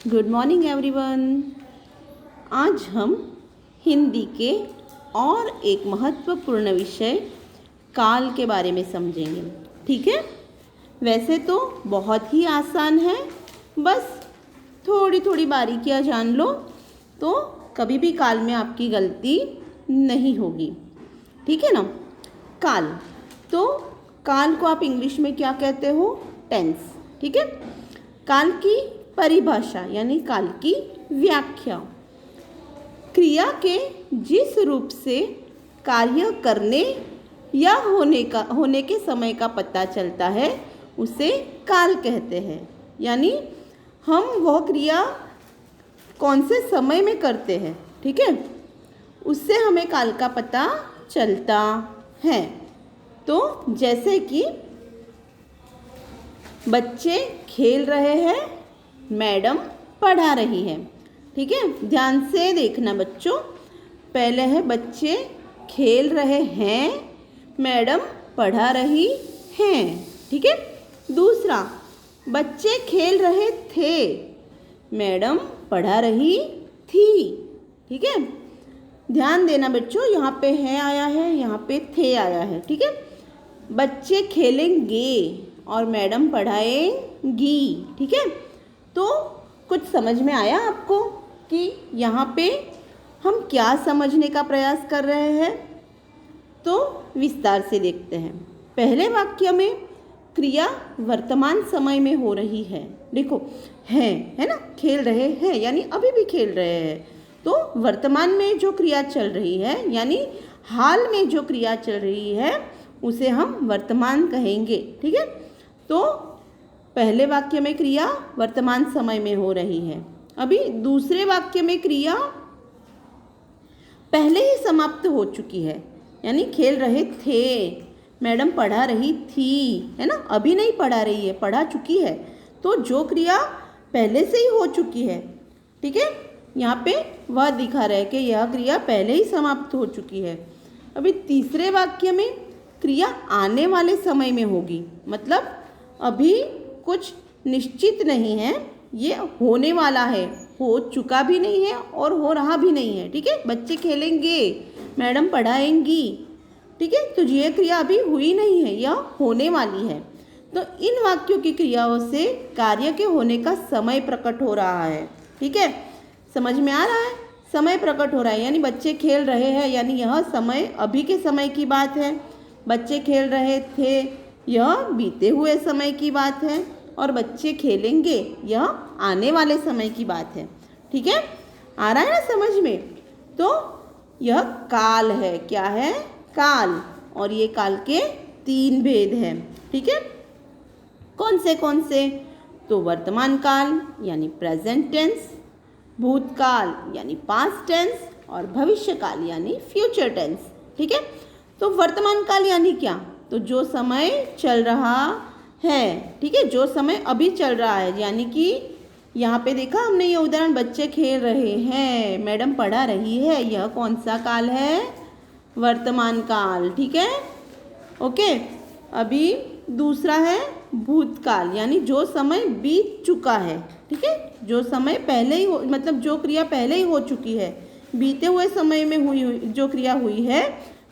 Good morning everyone. आज हम हिंदी के और एक महत्वपूर्ण विषय काल के बारे में समझेंगे। ठीक है, वैसे तो बहुत ही आसान है, बस थोड़ी थोड़ी बारीकियां जान लो तो कभी भी काल में आपकी गलती नहीं होगी। ठीक है ना। काल, तो काल को आप इंग्लिश में क्या कहते हो? टेंस। ठीक है। काल की परिभाषा यानी काल की व्याख्या, क्रिया के जिस रूप से कार्य करने या होने के समय का पता चलता है उसे काल कहते हैं। यानी हम वह क्रिया कौन से समय में करते हैं, ठीक है, उससे हमें काल का पता चलता है। तो जैसे कि बच्चे खेल रहे हैं, मैडम पढ़ा रही है। ठीक है, ध्यान से देखना बच्चों। पहले है बच्चे खेल रहे हैं, मैडम पढ़ा रही हैं। ठीक है। दूसरा, बच्चे खेल रहे थे, मैडम पढ़ा रही थी। ठीक है, ध्यान देना बच्चों, यहाँ पे है आया है, यहाँ पे थे आया है। ठीक है। बच्चे खेलेंगे और मैडम पढ़ाएंगी। ठीक है। तो कुछ समझ में आया आपको कि यहाँ पे हम क्या समझने का प्रयास कर रहे हैं? तो विस्तार से देखते हैं। पहले वाक्य में क्रिया वर्तमान समय में हो रही है। देखो, है ना, खेल रहे हैं यानी अभी भी खेल रहे हैं। तो वर्तमान में जो क्रिया चल रही है यानी हाल में जो क्रिया चल रही है उसे हम वर्तमान कहेंगे। ठीक है। तो पहले वाक्य में क्रिया वर्तमान समय में हो रही है। अभी दूसरे वाक्य में क्रिया पहले ही समाप्त हो चुकी है, यानी खेल रहे थे, मैडम पढ़ा रही थी, है ना, अभी नहीं पढ़ा रही है, पढ़ा चुकी है। तो जो क्रिया पहले से ही हो चुकी है, ठीक है, यहाँ पे वह दिखा रहा है कि यह क्रिया पहले ही समाप्त हो चुकी है। अभी तीसरे वाक्य में क्रिया आने वाले समय में होगी, मतलब अभी कुछ निश्चित नहीं है, ये होने वाला है, हो चुका भी नहीं है और हो रहा भी नहीं है। ठीक है। बच्चे खेलेंगे, मैडम पढ़ाएंगी। ठीक है। तो ये क्रिया अभी हुई नहीं है, यह होने वाली है। तो इन वाक्यों की क्रियाओं से कार्य के होने का समय प्रकट हो रहा है। ठीक है, समझ में आ रहा है? समय प्रकट हो रहा है यानी बच्चे खेल रहे हैं यानी यह समय अभी के समय की बात है। बच्चे खेल रहे थे, यह बीते हुए समय की बात है। और बच्चे खेलेंगे, यह आने वाले समय की बात है। ठीक है, आ रहा है ना समझ में? तो यह काल है। क्या है? काल। और ये काल के 3 भेद हैं। ठीक है। कौन से? तो वर्तमान काल यानी प्रेजेंट टेंस, भूतकाल यानी पास्ट टेंस और भविष्य काल यानी फ्यूचर टेंस। ठीक है। तो वर्तमान काल यानी क्या? तो जो समय चल रहा है, ठीक है, जो समय अभी चल रहा है, यानी कि यहाँ पे देखा हमने ये उदाहरण, बच्चे खेल रहे हैं, मैडम पढ़ा रही है, यह कौन सा काल है? वर्तमान काल। ठीक है। ओके। अभी दूसरा है भूतकाल, यानी जो समय बीत चुका है। ठीक है, जो समय पहले ही मतलब जो क्रिया पहले ही हो चुकी है, बीते हुए समय में हुई जो क्रिया हुई है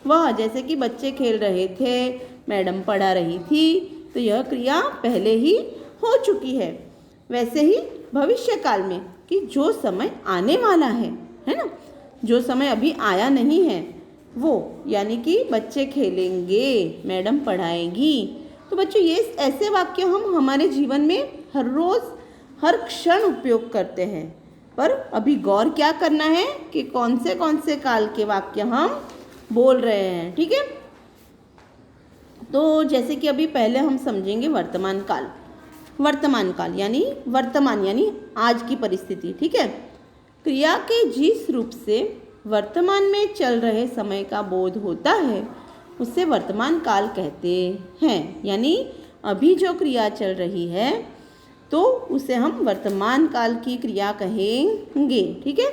वह, जैसे कि बच्चे खेल रहे थे, मैडम पढ़ा रही थी, तो यह क्रिया पहले ही हो चुकी है। वैसे ही भविष्य काल में कि जो समय आने वाला है ना, जो समय अभी आया नहीं है वो, यानी कि बच्चे खेलेंगे, मैडम पढ़ाएगी। तो बच्चों, ये ऐसे वाक्य हम हमारे जीवन में हर रोज़ हर क्षण उपयोग करते हैं। पर अभी गौर क्या करना है कि कौन से काल के वाक्य हम बोल रहे हैं। ठीक है। तो जैसे कि अभी पहले हम समझेंगे वर्तमान काल। वर्तमान काल यानी वर्तमान यानी आज की परिस्थिति। ठीक है। क्रिया के जिस रूप से वर्तमान में चल रहे समय का बोध होता है उसे वर्तमान काल कहते हैं। यानी अभी जो क्रिया चल रही है तो उसे हम वर्तमान काल की क्रिया कहेंगे। ठीक है।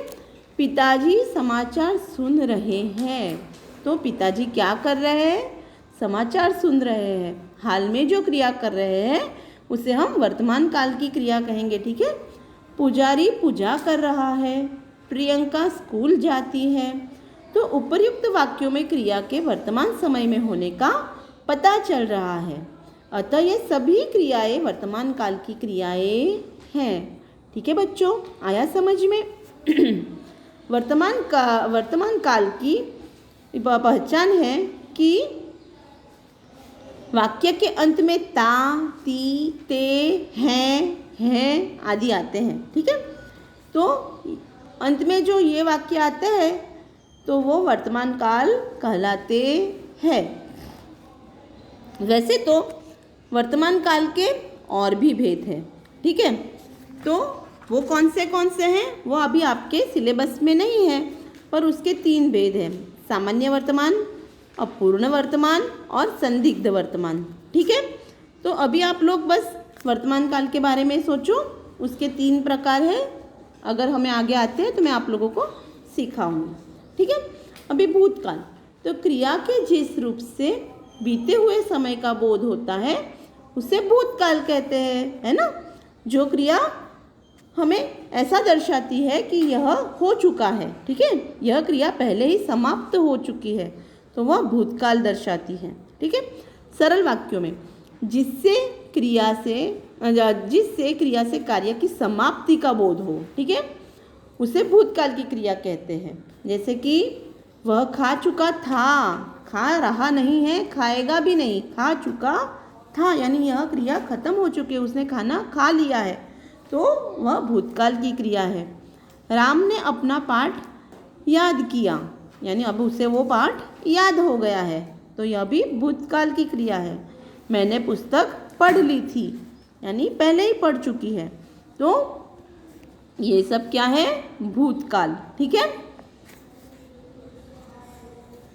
पिताजी समाचार सुन रहे हैं, तो पिताजी क्या कर रहे हैं? समाचार सुन रहे हैं। हाल में जो क्रिया कर रहे हैं उसे हम वर्तमान काल की क्रिया कहेंगे। ठीक है। पुजारी पूजा कर रहा है, प्रियंका स्कूल जाती है। तो उपर्युक्त वाक्यों में क्रिया के वर्तमान समय में होने का पता चल रहा है। अतः ये सभी क्रियाएं वर्तमान काल की क्रियाएं हैं। ठीक है बच्चों, आया समझ में? वर्तमान काल की पहचान है कि वाक्य के अंत में ता, ती, ते, हैं आदि आते हैं। ठीक है, तो अंत में जो ये वाक्य आते हैं तो वो वर्तमान काल कहलाते हैं। वैसे तो वर्तमान काल के और भी भेद हैं। ठीक है, तो वो कौन से हैं वो अभी आपके सिलेबस में नहीं है, पर उसके 3 भेद हैं: सामान्य वर्तमान, अपूर्ण वर्तमान और संदिग्ध वर्तमान। ठीक है, तो अभी आप लोग बस वर्तमान काल के बारे में सोचो, उसके 3 प्रकार हैं। अगर हमें आगे आते हैं तो मैं आप लोगों को सिखाऊंगी। ठीक है, अभी भूतकाल, तो क्रिया के जिस रूप से बीते हुए समय का बोध होता है उसे भूतकाल कहते हैं, है ना। जो क्रिया हमें ऐसा दर्शाती है कि यह हो चुका है, ठीक है, यह क्रिया पहले ही समाप्त हो चुकी है, तो वह भूतकाल दर्शाती है। ठीक है, सरल वाक्यों में जिससे क्रिया से कार्य की समाप्ति का बोध हो, ठीक है, उसे भूतकाल की क्रिया कहते हैं। जैसे कि वह खा चुका था, खा रहा नहीं है, खाएगा भी नहीं, खा चुका था, यानी यह क्रिया खत्म हो चुकी है, उसने खाना खा लिया है, तो वह भूतकाल की क्रिया है। राम ने अपना पाठ याद किया, यानी अब उसे वो पाठ याद हो गया है, तो यह भी भूतकाल की क्रिया है। मैंने पुस्तक पढ़ ली थी, यानी पहले ही पढ़ चुकी है, तो ये सब क्या है? भूतकाल। ठीक है,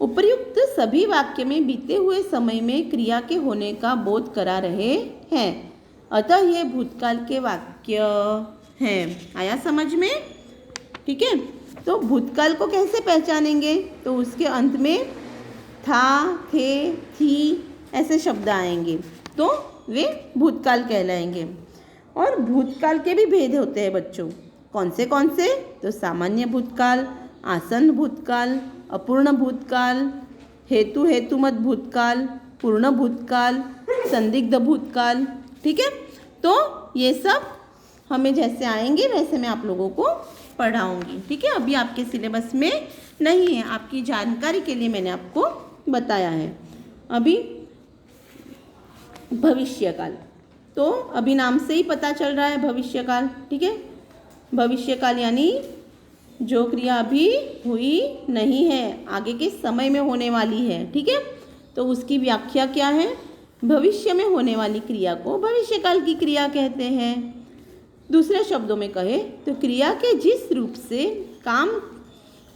उपर्युक्त सभी वाक्य में बीते हुए समय में क्रिया के होने का बोध करा रहे हैं, अतः ये भूतकाल के वाक्य हैं। आया समझ में? ठीक है, तो भूतकाल को कैसे पहचानेंगे? तो उसके अंत में था, थे, थी ऐसे शब्द आएंगे, तो वे भूतकाल कहलाएंगे। और भूतकाल के भी भेद होते हैं बच्चों। कौन से? तो सामान्य भूतकाल, आसन्न भूतकाल, अपूर्ण भूतकाल, हेतुमत भूतकाल, पूर्ण भूतकाल, संदिग्ध भूतकाल। ठीक है, तो ये सब हमें जैसे आएंगे वैसे मैं आप लोगों को पढ़ाऊंगी। ठीक है, अभी आपके सिलेबस में नहीं है, आपकी जानकारी के लिए मैंने आपको बताया है। अभी भविष्यकाल, तो अभी नाम से ही पता चल रहा है भविष्यकाल। ठीक है, भविष्यकाल यानी जो क्रिया अभी हुई नहीं है, आगे के समय में होने वाली है। ठीक है, तो उसकी व्याख्या क्या है? भविष्य में होने वाली क्रिया को भविष्यकाल की क्रिया कहते हैं। दूसरे शब्दों में कहे तो क्रिया के जिस रूप से काम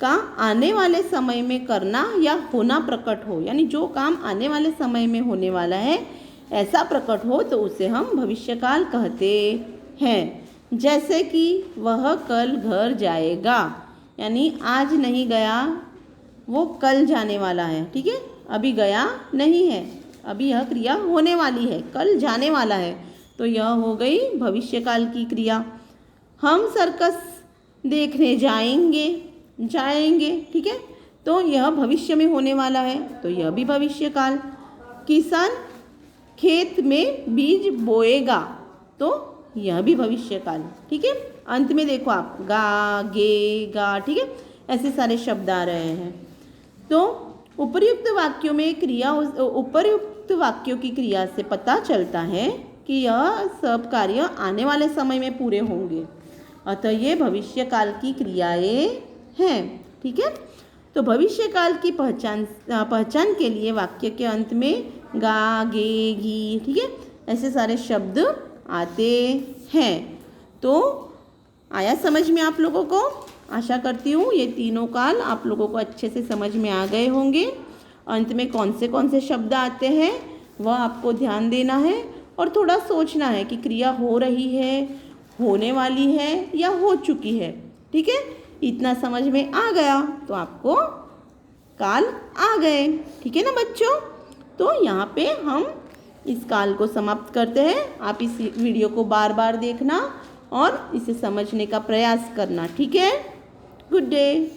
का आने वाले समय में करना या होना प्रकट हो, यानी जो काम आने वाले समय में होने वाला है ऐसा प्रकट हो, तो उसे हम भविष्यकाल कहते हैं। जैसे कि वह कल घर जाएगा, यानी आज नहीं गया, वो कल जाने वाला है। ठीक है, अभी गया नहीं है, अभी यह क्रिया होने वाली है, कल जाने वाला है, तो यह हो गई भविष्यकाल की क्रिया। हम सर्कस देखने जाएंगे, ठीक है, तो यह भविष्य में होने वाला है, तो यह भी भविष्यकाल। किसान खेत में बीज बोएगा, तो यह भी भविष्यकाल। ठीक है, अंत में देखो आप गा, गे, गा, ठीक है, ऐसे सारे शब्द आ रहे हैं। तो उपर्युक्त वाक्यों की क्रिया से पता चलता है कि यह सब कार्य आने वाले समय में पूरे होंगे, अतः ये भविष्यकाल की क्रियाएं हैं। ठीक है, तो भविष्यकाल की पहचान के लिए वाक्य के अंत में गा, गे, गी, ठीक है, ऐसे सारे शब्द आते हैं। तो आया समझ में आप लोगों को? आशा करती हूँ ये तीनों काल आप लोगों को अच्छे से समझ में आ गए होंगे। अंत में कौन से शब्द आते हैं वह आपको ध्यान देना है और थोड़ा सोचना है कि क्रिया हो रही है, होने वाली है या हो चुकी है। ठीक है, इतना समझ में आ गया तो आपको काल आ गए। ठीक है ना बच्चों? तो यहाँ पे हम इस काल को समाप्त करते हैं। आप इस वीडियो को बार बार देखना और इसे समझने का प्रयास करना। ठीक है, गुड डे।